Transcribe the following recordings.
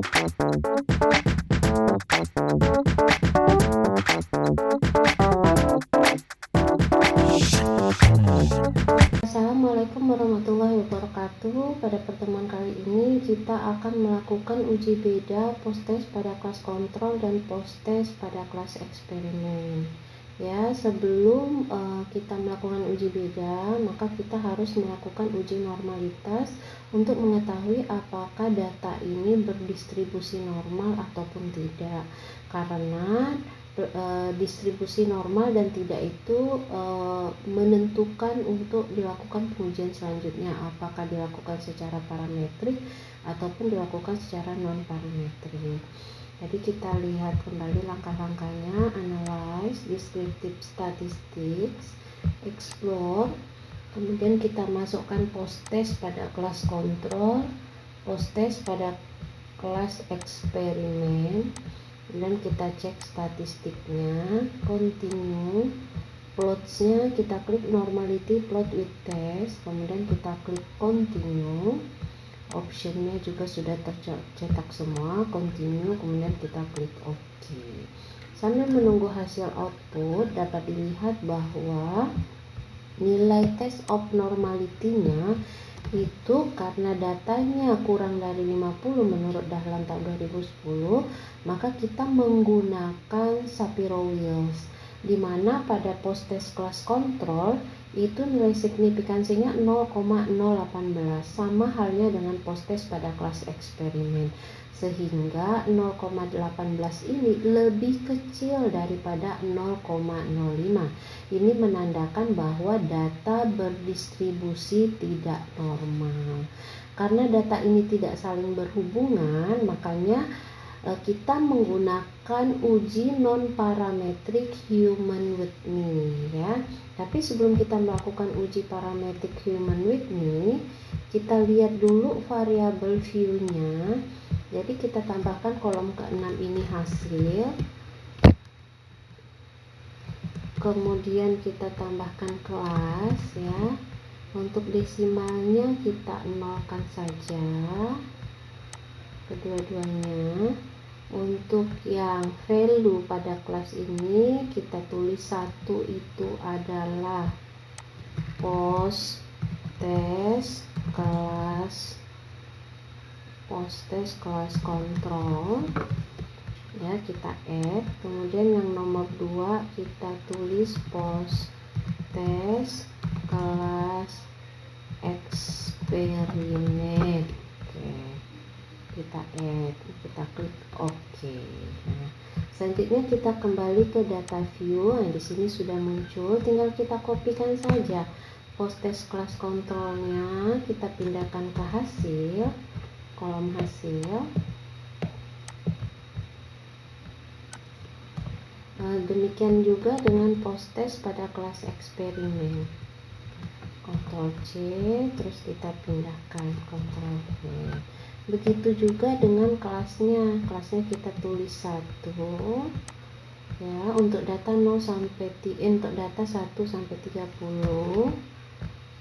Assalamualaikum warahmatullahi wabarakatuh. Pada pertemuan kali ini kita akan melakukan uji beda post-test pada kelas kontrol dan post-test pada kelas eksperimen. Ya, sebelum kita melakukan uji beda, maka kita harus melakukan uji normalitas untuk mengetahui apakah data ini berdistribusi normal ataupun tidak. Karena distribusi normal dan tidak itu menentukan untuk dilakukan pengujian selanjutnya, apakah dilakukan secara parametrik ataupun dilakukan secara non parametrik. Jadi kita lihat kembali langkah-langkahnya: analyze, descriptive statistics, explore, kemudian kita masukkan post-test pada kelas kontrol, post-test pada kelas eksperimen, dan kita cek statistiknya, continue, plotsnya kita klik normality plot with test, kemudian kita klik continue, optionnya juga sudah tercetak semua, continue, kemudian kita klik OK. Sambil menunggu hasil output, dapat dilihat bahwa nilai test of normality-nya itu karena datanya kurang dari 50 menurut Dahlan tahun 2010, maka kita menggunakan Shapiro-Wills, di mana pada post-test kelas kontrol itu nilai signifikansinya 0,018, sama halnya dengan post-test pada kelas eksperimen, sehingga 0,18 ini lebih kecil daripada 0,05. Ini menandakan bahwa data berdistribusi tidak normal. Karena data ini tidak saling berhubungan, makanya kita menggunakan uji non-parametric human Whitney, ya. Tapi sebelum kita melakukan uji parametric human Whitney, kita lihat dulu variabel view-nya. Jadi kita tambahkan kolom ke-6 ini hasil, kemudian kita tambahkan kelas, ya. Untuk desimalnya kita nolkan saja kedua-duanya. Untuk yang value pada kelas ini kita tulis 1 itu adalah post test kelas kontrol, ya, kita add. Kemudian yang nomor 2 kita tulis post test kelas eksperimen. Oke, kita add, kita klik OK. Nah, selanjutnya kita kembali ke data view. Nah, di sini sudah muncul, tinggal kita kopikan saja post test kelas kontrolnya, kita pindahkan ke hasil, kolom hasil. Demikian juga dengan post test pada kelas eksperimen. Ctrl C, terus kita pindahkan Ctrl V. Begitu juga dengan kelasnya kita tulis 1, ya, untuk data 0 sampai untuk data 1 sampai 30,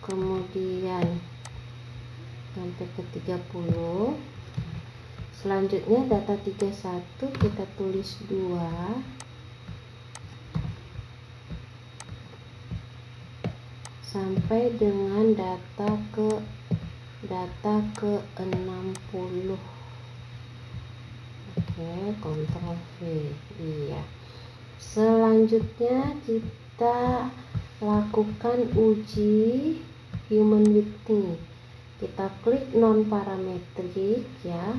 kemudian sampai ke 30. Selanjutnya data 31 kita tulis 2, sampai dengan data ke 60. Oke, Ctrl V. Iya. Selanjutnya kita lakukan uji human Whitney. Kita klik non parametrik, ya.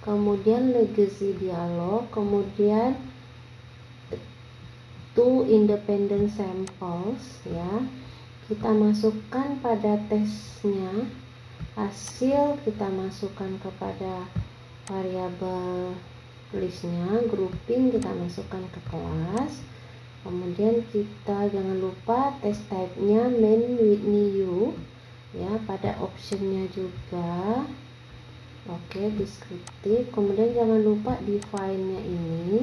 Kemudian legacy dialog, kemudian two independent samples, ya. Kita masukkan pada tesnya, hasil kita masukkan kepada variabel listnya, grouping kita masukkan ke kelas, kemudian kita jangan lupa test type-nya main Whitney U, ya, pada optionnya juga. Oke, deskriptif, kemudian jangan lupa define-nya ini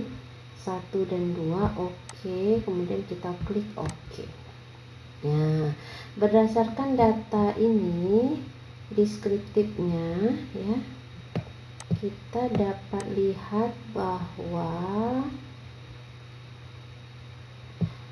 1 dan 2. Oke, kemudian kita klik OK. Nah, berdasarkan data ini deskriptifnya, ya, kita dapat lihat bahwa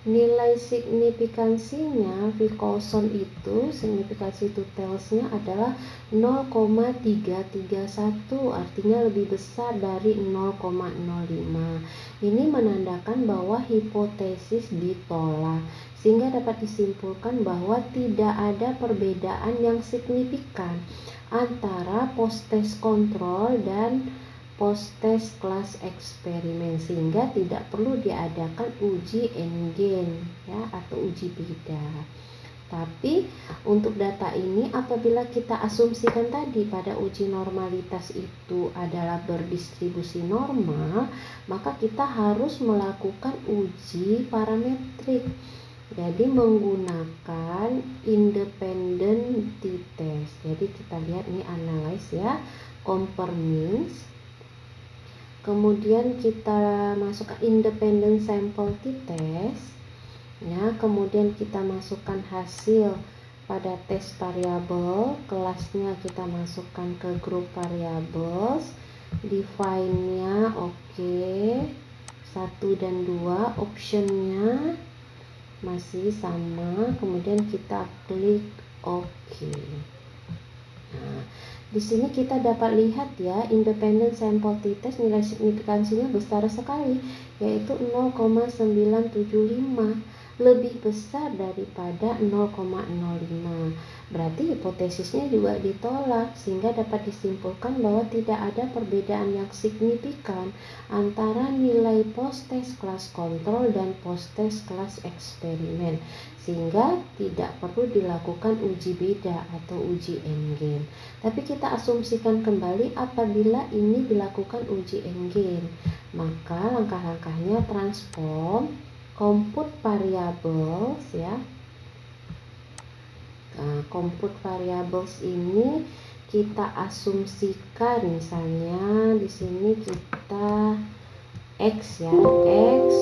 nilai signifikansinya V Coulson itu, signifikansi to tails-nya adalah 0,331, artinya lebih besar dari 0,05. Ini menandakan bahwa hipotesis ditolak, sehingga dapat disimpulkan bahwa tidak ada perbedaan yang signifikan antara post-test kontrol dan post-test kelas eksperimen, sehingga tidak perlu diadakan uji N-gain ya, atau uji beda. Tapi untuk data ini, apabila kita asumsikan tadi pada uji normalitas itu adalah berdistribusi normal, maka kita harus melakukan uji parametrik. Jadi menggunakan independent t-test. Jadi kita lihat nih, analyze ya, compare means. Kemudian kita masukkan independent sample t-test ya, kemudian kita masukkan hasil pada tes variabel, kelasnya kita masukkan ke grup variables, define-nya oke, 1 dan 2, option-nya masih sama, kemudian kita klik oke. Nah, di sini kita dapat lihat ya, independent sample t-test nilai signifikansinya besar sekali, yaitu 0,975, lebih besar daripada 0,05. Berarti hipotesisnya juga ditolak, sehingga dapat disimpulkan bahwa tidak ada perbedaan yang signifikan antara nilai post-test kelas kontrol dan post-test kelas eksperimen, sehingga tidak perlu dilakukan uji beda atau uji N-gain. Tapi kita asumsikan kembali, apabila ini dilakukan uji N-gain, maka langkah-langkahnya transform, compute variables ya. Nah, compute variables ini kita asumsikan, misalnya di sini kita x ya, x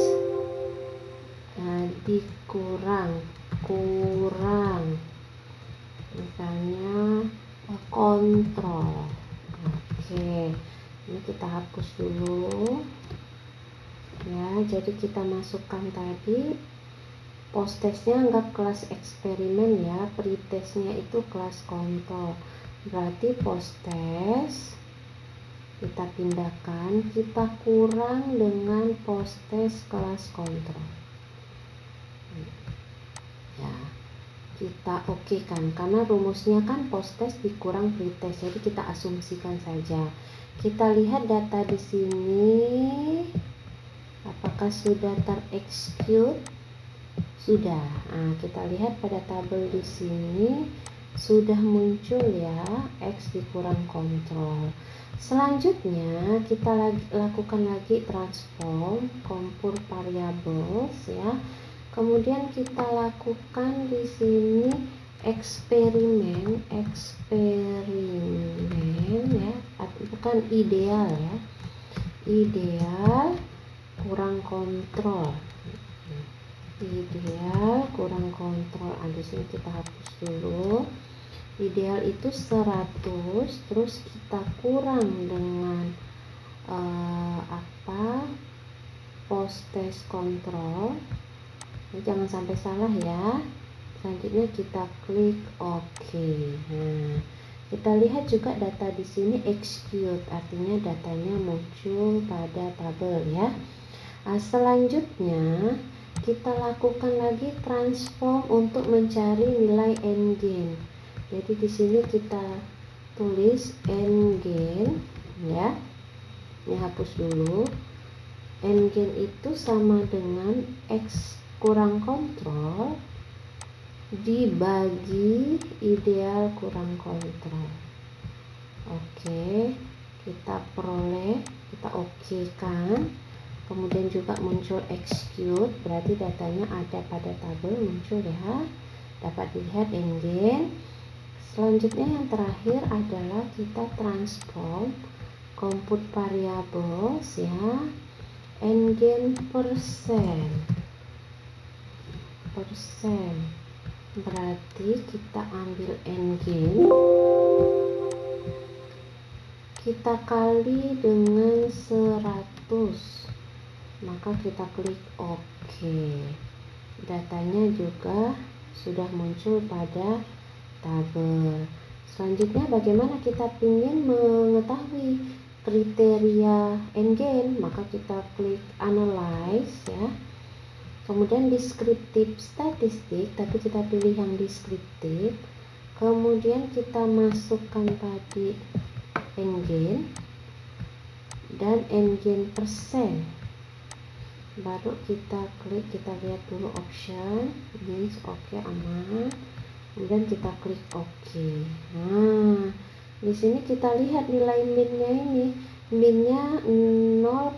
dikurang misalnya kontrol. Oke, ini kita hapus dulu ya. Jadi kita masukkan tadi post-testnya anggap kelas eksperimen ya, pre-testnya itu kelas kontrol. Berarti post-test kita pindahkan, kita kurang dengan post-test kelas kontrol ya, kita oke kan, karena rumusnya kan post-test dikurang pre-test, jadi kita asumsikan saja. Kita lihat data di sini, apakah sudah terexecute? Sudah. Nah, kita lihat pada tabel di sini sudah muncul ya, X dikurang kontrol. Selanjutnya kita lakukan lagi transform, compute variables ya. Kemudian kita lakukan di sini eksperimen ya, bukan ideal ya. Ideal kurang kontrol. Ideal kurang kontrol. Di sini kita hapus dulu. Ideal itu 100, terus kita kurang dengan post-test kontrol. Ini jangan sampai salah ya. Selanjutnya kita klik oke. Nah, kita lihat juga data di sini execute, artinya datanya muncul pada tabel ya. Nah, selanjutnya kita lakukan lagi transform untuk mencari nilai N-gain. Jadi di sini kita tulis N-gain ya. Ini hapus dulu. N-gain itu sama dengan X kurang kontrol dibagi ideal kurang kontrol. Oke, kita peroleh, kita oke kan. Kemudian juga muncul execute, berarti datanya ada pada tabel muncul ya, dapat dilihat N-gain. Selanjutnya yang terakhir adalah kita transform, compute variables ya, N-gain persen, berarti kita ambil N-gain kita kali dengan 100, maka kita klik OK. Datanya juga sudah muncul pada tabel. Selanjutnya bagaimana kita ingin mengetahui kriteria NGen, maka kita klik Analyze ya. Kemudian deskriptif statistik, tapi kita pilih yang deskriptif. Kemudian kita masukkan tadi NGen dan NGen persen. Baru kita klik, kita lihat dulu option, means oke, aman. Kemudian kita klik OK. Nah, di sini kita lihat nilai minnya ini. Minnya 0,12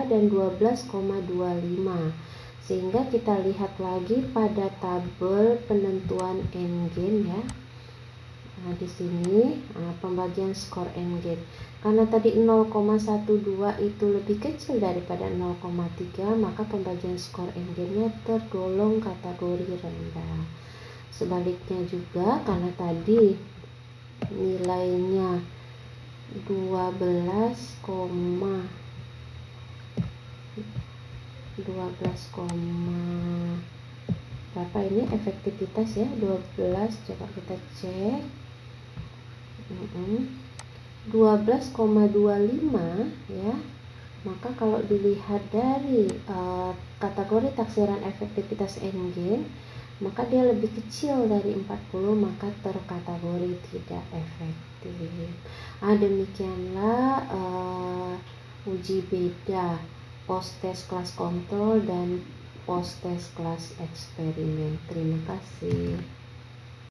dan 12,25. Sehingga kita lihat lagi pada tabel penentuan NGen ya. Nah, di sini pembagian skor NGen. Karena tadi 0,12 itu lebih kecil daripada 0,3, maka pembagian skor NGen-nya tergolong kategori rendah. Sebaliknya juga karena tadi nilainya 12, berapa ini efektivitas ya, 12, coba kita cek. 12,25 ya. Maka kalau dilihat dari kategori taksiran efektivitas NGen, maka dia lebih kecil dari 40, maka terkategori tidak efektif. Demikianlah uji beda post test kelas kontrol dan post test kelas eksperimen. Terima kasih.